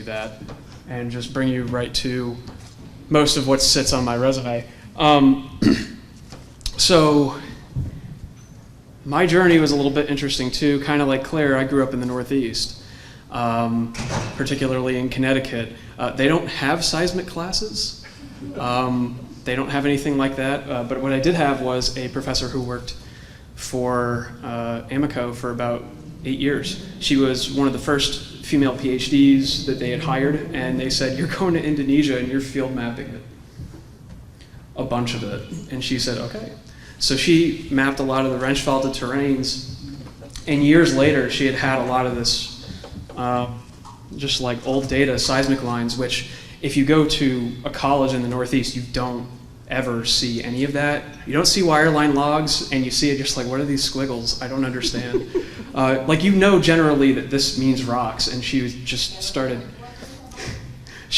that and just bring you right to most of what sits on my resume. So my journey was a little bit interesting too. Kind of like Claire, I grew up in the Northeast, particularly in Connecticut. They don't have seismic classes. They don't have anything like that. But what I did have was a professor who worked for Amoco for about 8 years. She was one of the first female PhDs that they had hired, and they said, "You're going to Indonesia and you're field mapping it, a bunch of it." And she said, "Okay." So she mapped a lot of the wrench faulted terrains, and years later she had a lot of this just like old data, seismic lines, which if you go to a college in the Northeast, you don't ever see any of that. You don't see wireline logs, and you see it just like, what are these squiggles? I don't understand. Like, you know generally that this means rocks, and she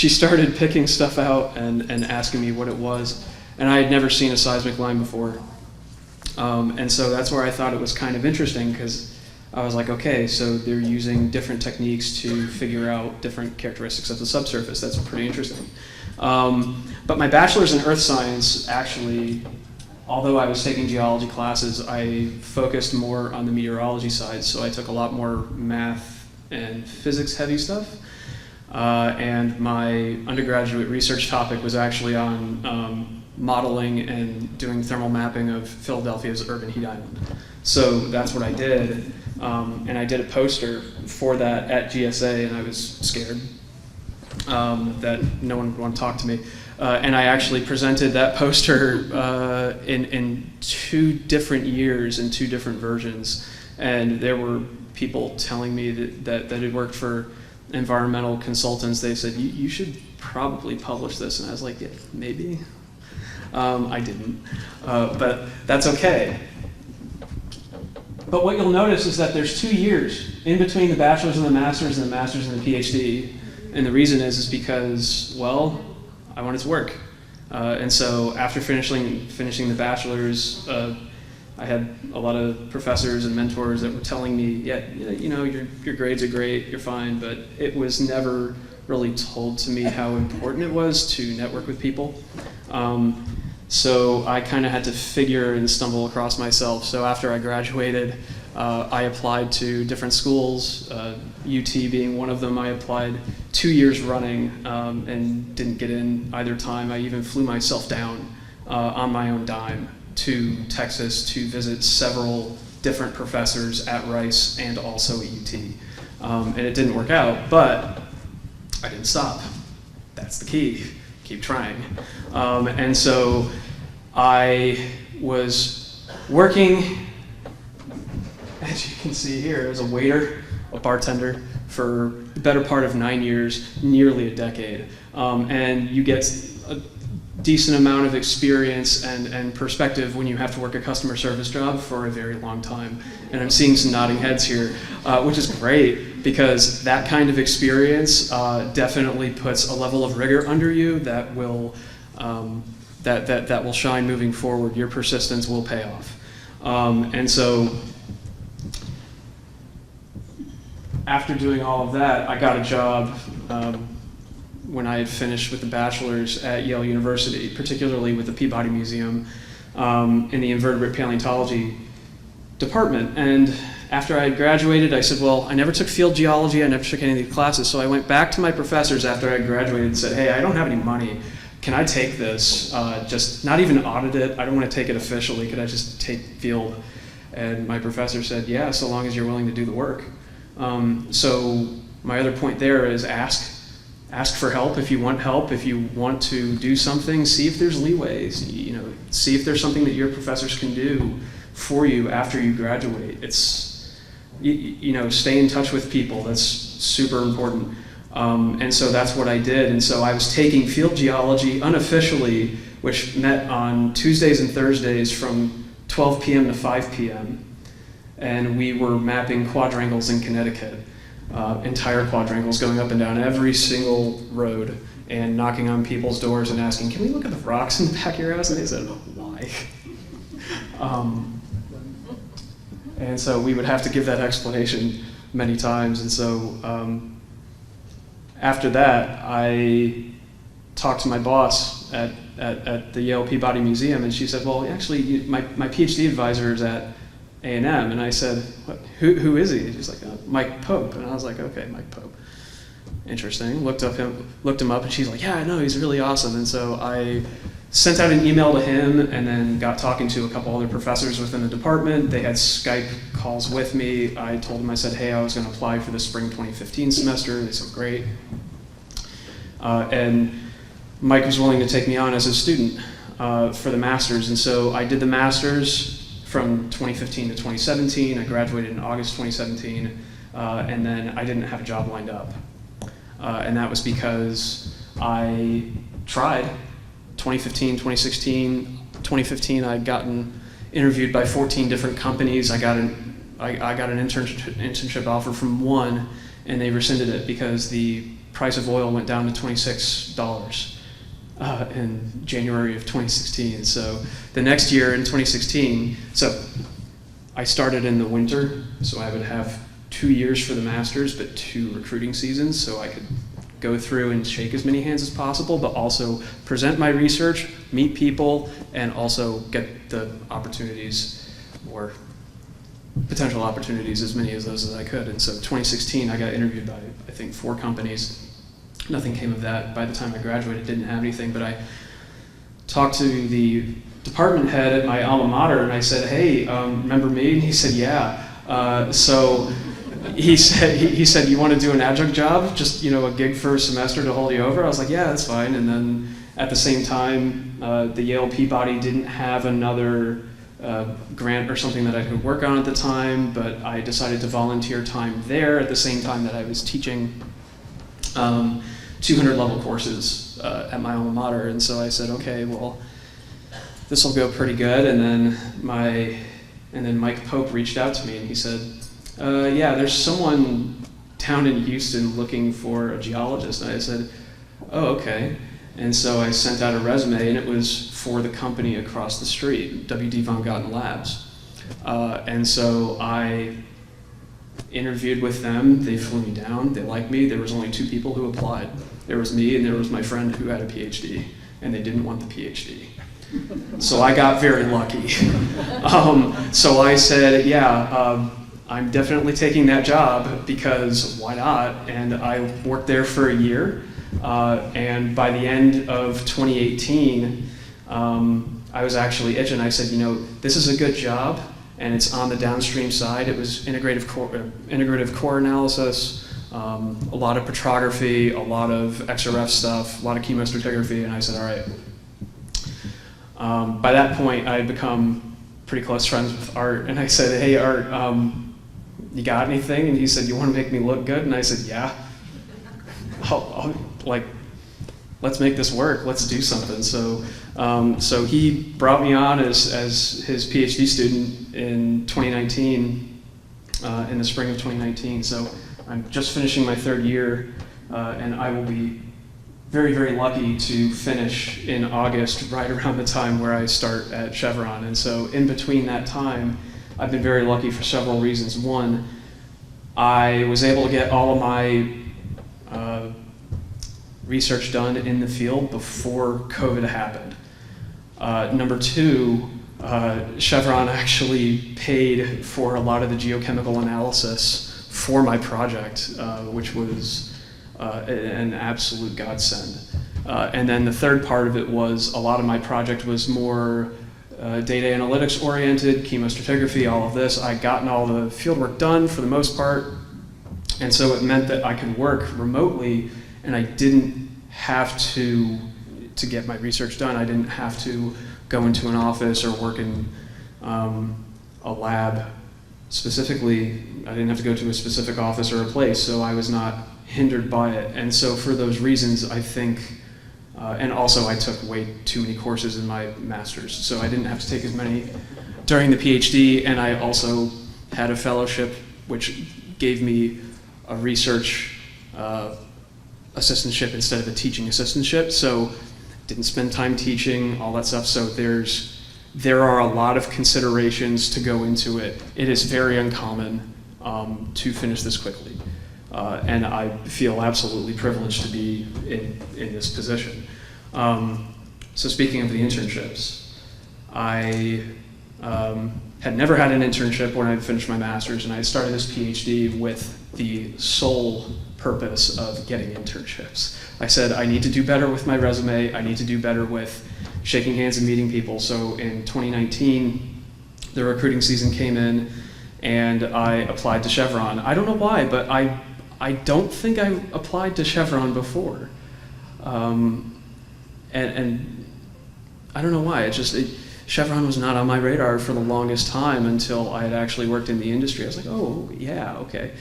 started picking stuff out and asking me what it was, and I had never seen a seismic line before. And so that's where I thought it was kind of interesting, because I was like, okay, so they're using different techniques to figure out different characteristics of the subsurface. That's pretty interesting. But my bachelor's in earth science, actually, although I was taking geology classes, I focused more on the meteorology side. So I took a lot more math and physics heavy stuff. And my undergraduate research topic was actually on modeling and doing thermal mapping of Philadelphia's urban heat island. So that's what I did. And I did a poster for that at GSA, and I was scared that no one would want to talk to me. And I actually presented that poster in 2 different years in 2 different versions. And there were people telling me that had worked for environmental consultants. They said, you should probably publish this. And I was like, yeah, maybe. I didn't, but that's okay. But what you'll notice is that there's 2 years in between the bachelor's and the master's and the master's and the PhD. And the reason is because, well, I wanted to work. And so after finishing the bachelor's, I had a lot of professors and mentors that were telling me, yeah, you know, your grades are great, you're fine, but it was never really told to me how important it was to network with people. So I kind of had to figure and stumble across myself. So after I graduated, I applied to different schools, UT being one of them. I applied 2 years running and didn't get in either time. I even flew myself down on my own dime to Texas to visit several different professors at Rice and also at UT. And it didn't work out, but I didn't stop. That's the key. Keep trying. And so I was working, as you can see here, as a waiter, a bartender, for the better part of 9 years, nearly a decade. And you get a decent amount of experience and perspective when you have to work a customer service job for a very long time. And I'm seeing some nodding heads here, which is great, because that kind of experience definitely puts a level of rigor under you that will that will shine moving forward. Your persistence will pay off. And so after doing all of that, I got a job when I had finished with the bachelor's at Yale University, particularly with the Peabody Museum in the invertebrate paleontology department. And after I had graduated, I said, well, I never took field geology, I never took any of these classes, so I went back to my professors after I graduated and said, hey, I don't have any money. Can I take this? Just not even audit it. I don't want to take it officially. Could I just take field? And my professor said, yeah, so long as you're willing to do the work. So my other point there is ask for help if you want help. If you want to do something, see if there's leeways. You know, see if there's something that your professors can do for you after you graduate. It's, you know, stay in touch with people. That's super important. And so that's what I did. And so I was taking field geology unofficially, which met on Tuesdays and Thursdays from 12 p.m. to 5 p.m. And we were mapping quadrangles in Connecticut, entire quadrangles, going up and down every single road and knocking on people's doors and asking, can we look at the rocks in the back of your house? And they said, why? And so we would have to give that explanation many times. And so after that, I talked to my boss at the Yale Peabody Museum, and she said, well, actually, my PhD advisor is at A&M. And I said, what, who is he? She's like, Mike Pope. And I was like, okay, Mike Pope. Interesting. Looked him up, and she's like, yeah, I know, he's really awesome. And so I sent out an email to him, and then got talking to a couple other professors within the department. They had Skype calls with me. I told them, I said, hey, I was going to apply for the spring 2015 semester. They said, great. And Mike was willing to take me on as a student for the master's. And so I did the master's from 2015 to 2017. I graduated in August 2017, and then I didn't have a job lined up. And that was because I tried. 2015, 2016, 2015, I'd gotten interviewed by 14 different companies. I got an internship offer from one, and they rescinded it because the price of oil went down to $26 in January of 2016. So the next year in 2016, so I started in the winter, so I would have 2 years for the master's, but 2 recruiting seasons, so I could go through and shake as many hands as possible, but also present my research, meet people, and also get the opportunities, or potential opportunities, as many of those as I could. And so 2016, I got interviewed by, I think, 4 companies. Nothing came of that. By the time I graduated, didn't have anything, but I talked to the department head at my alma mater, and I said, hey, remember me? And he said, yeah. So he said, you want to do an adjunct job? Just, a gig for a semester to hold you over? I was like, yeah, that's fine. And then at the same time, the Yale Peabody didn't have another grant or something that I could work on at the time, but I decided to volunteer time there at the same time that I was teaching 200 level courses at my alma mater. And so I said, okay, well, this will go pretty good. And then Mike Pope reached out to me, and he said, yeah, there's someone down in Houston looking for a geologist. And I said, oh, okay. And so I sent out a resume, and it was for the company across the street, W.D. Von Gotten Labs. And so I interviewed with them. They flew me down. They liked me. There was only 2 people who applied. There was me, and there was my friend who had a Ph.D., and they didn't want the Ph.D. So I got very lucky. So I said, yeah, I'm definitely taking that job, because why not? And I worked there for a year. And by the end of 2018, I was actually itching. I said, this is a good job, and it's on the downstream side. It was integrative core analysis, a lot of petrography, a lot of XRF stuff, a lot of chemostratigraphy, and I said, all right. By that point, I had become pretty close friends with Art, and I said, hey, Art, you got anything? And he said, you want to make me look good? And I said, yeah. Let's make this work. Let's do something. So he brought me on as his PhD student in 2019, in the spring of 2019. So I'm just finishing my 3rd year, and I will be very, very lucky to finish in August, right around the time where I start at Chevron. And so in between that time, I've been very lucky for several reasons. One, I was able to get all of my research done in the field before COVID happened. Number 2, Chevron actually paid for a lot of the geochemical analysis for my project, which was an absolute godsend. And then the third part of it was a lot of my project was more data analytics oriented, chemostratigraphy, all of this. I'd gotten all the fieldwork done for the most part, and so it meant that I could work remotely, and I didn't have to get my research done. I didn't have to go into an office or work in a lab specifically. I didn't have to go to a specific office or a place, so I was not hindered by it. And so for those reasons, I think, and also I took way too many courses in my master's, so I didn't have to take as many during the PhD, and I also had a fellowship which gave me a research assistantship instead of a teaching assistantship, so didn't spend time teaching, all that stuff. So there are a lot of considerations to go into it. It is very uncommon to finish this quickly. And I feel absolutely privileged to be in this position. So speaking of the internships, I had never had an internship when I finished my master's, and I started this Ph.D. with the sole purpose of getting internships. I said, I need to do better with my resume, I need to do better with shaking hands and meeting people. So in 2019, the recruiting season came in, and I applied to Chevron. I don't know why, but I don't think I applied to Chevron before. And I don't know why, Chevron was not on my radar for the longest time until I had actually worked in the industry. I was like, oh, yeah, okay.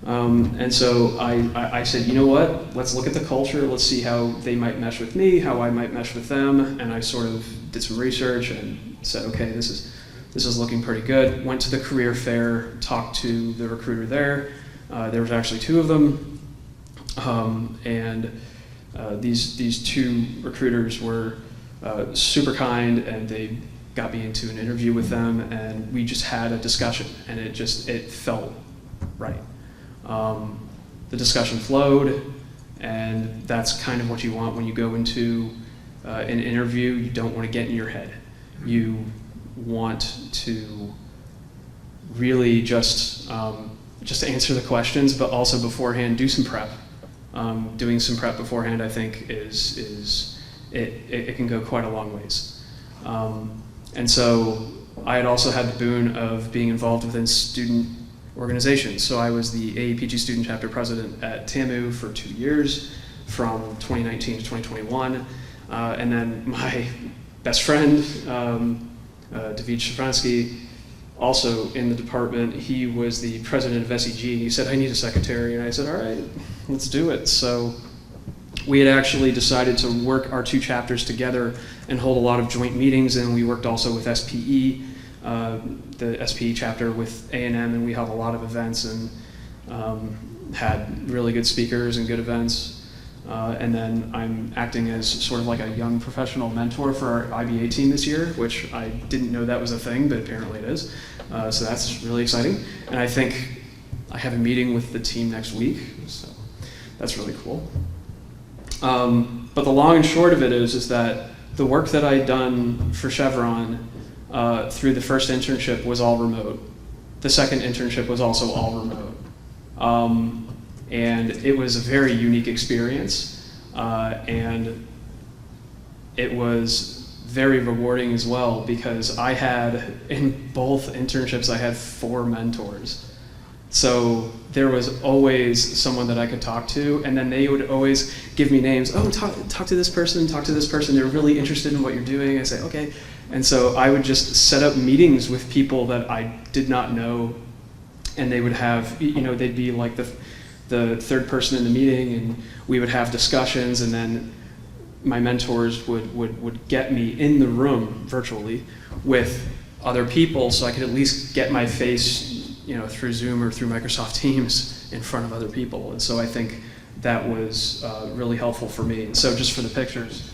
And so I said, you know what, let's look at the culture, let's see how they might mesh with me, how I might mesh with them, and I sort of did some research and said, okay, this is looking pretty good. Went to the career fair, talked to the recruiter there. There was actually two of them, and these two recruiters were super kind, and they got me into an interview with them, and we just had a discussion, and it felt right. The discussion flowed, and that's kind of what you want when you go into an interview. You don't want to get in your head. You want to really just answer the questions, but also beforehand do some prep. Doing some prep beforehand, I think, it can go quite a long ways. And so I had also had the boon of being involved within student organizations. So I was the AAPG Student Chapter President at TAMU for 2 years, from 2019 to 2021. And then my best friend, David Shafransky, also in the department, he was the president of SEG. He said, I need a secretary. And I said, all right, let's do it. So we had actually decided to work our two chapters together and hold a lot of joint meetings, and we worked also with SPE, the SPE chapter with A&M, and we held a lot of events and had really good speakers and good events. And then I'm acting as sort of like a young professional mentor for our IBA team this year, which I didn't know that was a thing, but apparently it is. So that's really exciting. And I think I have a meeting with the team next week, so that's really cool. But the long and short of it is that the work that I'd done for Chevron through the first internship was all remote. The second internship was also all remote. And it was a very unique experience, and it was very rewarding as well, because I had, in both internships, I had 4 mentors. So there was always someone that I could talk to, and then they would always give me names. Oh, talk to this person, talk to this person. They're really interested in what you're doing. I say, okay. And so I would just set up meetings with people that I did not know, and they would have, they'd be like the third person in the meeting, and we would have discussions, and then my mentors would get me in the room virtually with other people, so I could at least get my face, through Zoom or through Microsoft Teams in front of other people. And so I think that was really helpful for me. And so just for the pictures,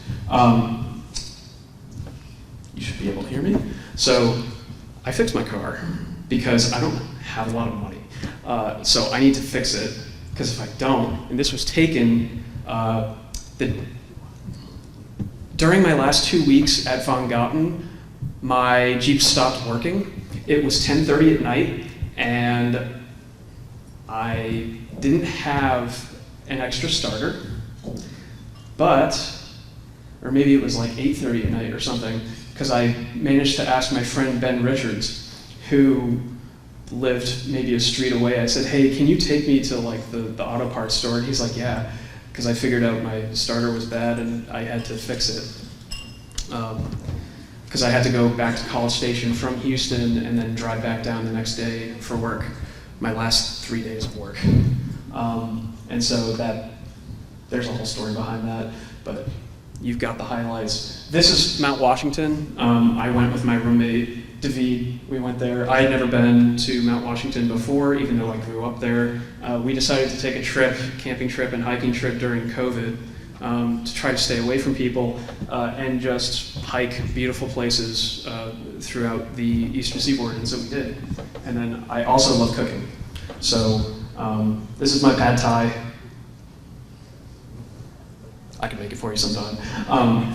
you should be able to hear me. So I fixed my car because I don't have a lot of money. So I need to fix it, because if I don't, and this was taken, during my last 2 weeks at Von Gotten, my Jeep stopped working. It was 10:30 at night, and I didn't have an extra starter, or maybe it was like 8:30 at night or something, because I managed to ask my friend Ben Richards, who lived maybe a street away. I said, hey, can you take me to like the auto parts store? And he's like, yeah, because I figured out my starter was bad and I had to fix it. Because I had to go back to College Station from Houston and then drive back down the next day for work, my last 3 days of work. And so there's a whole story behind that, but you've got the highlights. This is Mount Washington. I went with my roommate, David. We went there. I had never been to Mount Washington before, even though I grew up there. We decided to take a trip, camping trip and hiking trip during COVID, to try to stay away from people and just hike beautiful places throughout the Eastern Seaboard, and so we did. And then I also love cooking. So This is my pad thai. I can make it for you sometime.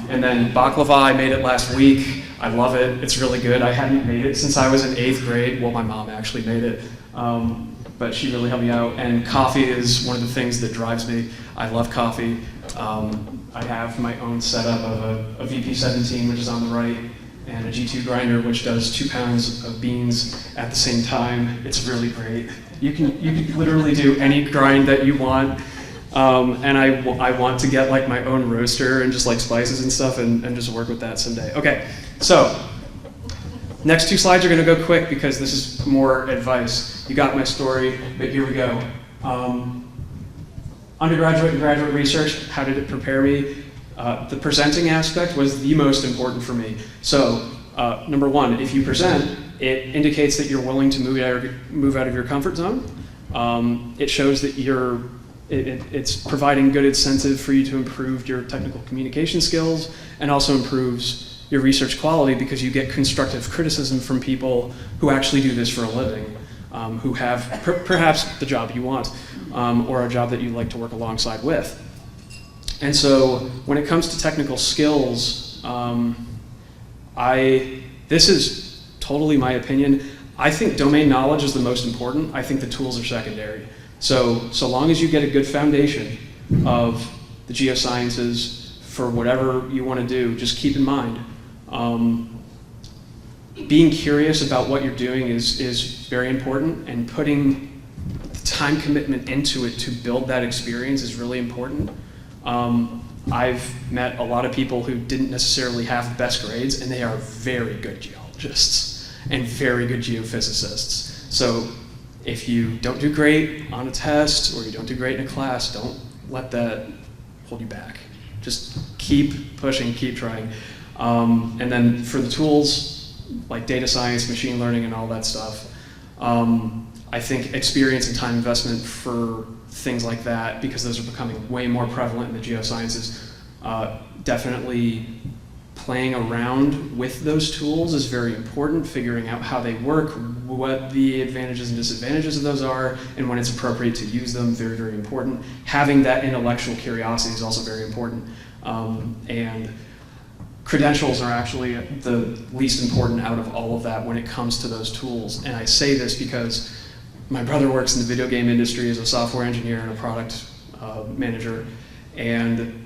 And then baklava, I made it last week. I love it. It's really good. I hadn't made it since I was in 8th grade. Well, my mom actually made it, but she really helped me out. And coffee is one of the things that drives me. I love coffee. I have my own setup of a VP17, which is on the right, and a G2 grinder, which does 2 pounds of beans at the same time. It's really great. You can literally do any grind that you want. And I want to get like my own roaster and just like spices and stuff and just work with that someday. Okay, so next 2 slides are gonna go quick because this is more advice. You got my story, but here we go. Undergraduate and graduate research, how did it prepare me? The presenting aspect was the most important for me. So number 1, if you present, it indicates that you're willing to move out of your comfort zone. It shows that it's providing good incentive for you to improve your technical communication skills and also improves your research quality because you get constructive criticism from people who actually do this for a living, who have perhaps the job you want or a job that you like to work alongside with. And so when it comes to technical skills, this is totally my opinion. I think domain knowledge is the most important. I think the tools are secondary. So long as you get a good foundation of the geosciences for whatever you want to do, just keep in mind, being curious about what you're doing is very important, and putting the time commitment into it to build that experience is really important. I've met a lot of people who didn't necessarily have the best grades, and they are very good geologists and very good geophysicists. So if you don't do great on a test or you don't do great in a class, don't let that hold you back. Just keep pushing, keep trying. And then for the tools, like data science, machine learning, and all that stuff, I think experience and time investment for things like that, because those are becoming way more prevalent in the geosciences, definitely playing around with those tools is very important, figuring out how they work, what the advantages and disadvantages of those are, and when it's appropriate to use them, very, very important. Having that intellectual curiosity is also very important. And credentials are actually the least important out of all of that when it comes to those tools. And I say this because my brother works in the video game industry as a software engineer and a product manager, and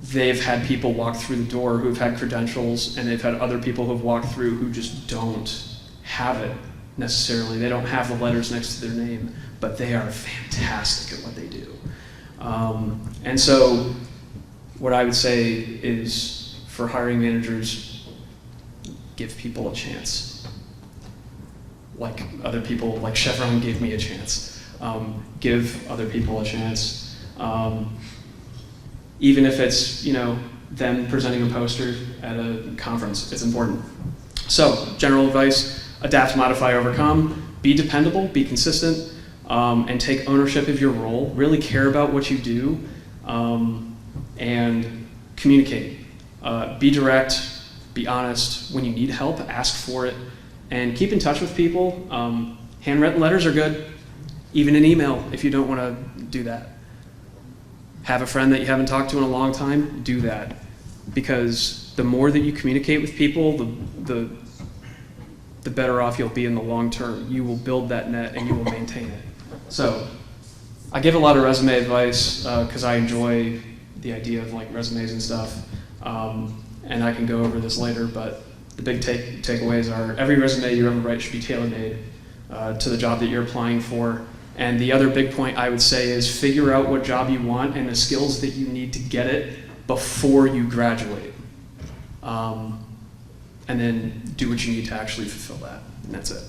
they've had people walk through the door who've had credentials, and they've had other people who've walked through who just don't have it necessarily. They don't have the letters next to their name, but they are fantastic at what they do. And so what I would say is, for hiring managers, give people a chance. Like other people, like Chevron gave me a chance. Give other people a chance. Even if it's, them presenting a poster at a conference, it's important. So, general advice: adapt, modify, overcome. Be dependable, be consistent, and take ownership of your role. Really care about what you do, and communicate. Be direct, be honest. When you need help, ask for it, and keep in touch with people. Handwritten letters are good, even an email if you don't want to do that. Have a friend that you haven't talked to in a long time, do that. Because the more that you communicate with people, the better off you'll be in the long term. You will build that net and you will maintain it. So I give a lot of resume advice because I enjoy the idea of like resumes and stuff. And I can go over this later, but the big takeaways are every resume you ever write should be tailor-made to the job that you're applying for. And the other big point I would say is figure out what job you want and the skills that you need to get it before you graduate. And then do what you need to actually fulfill that. And that's it.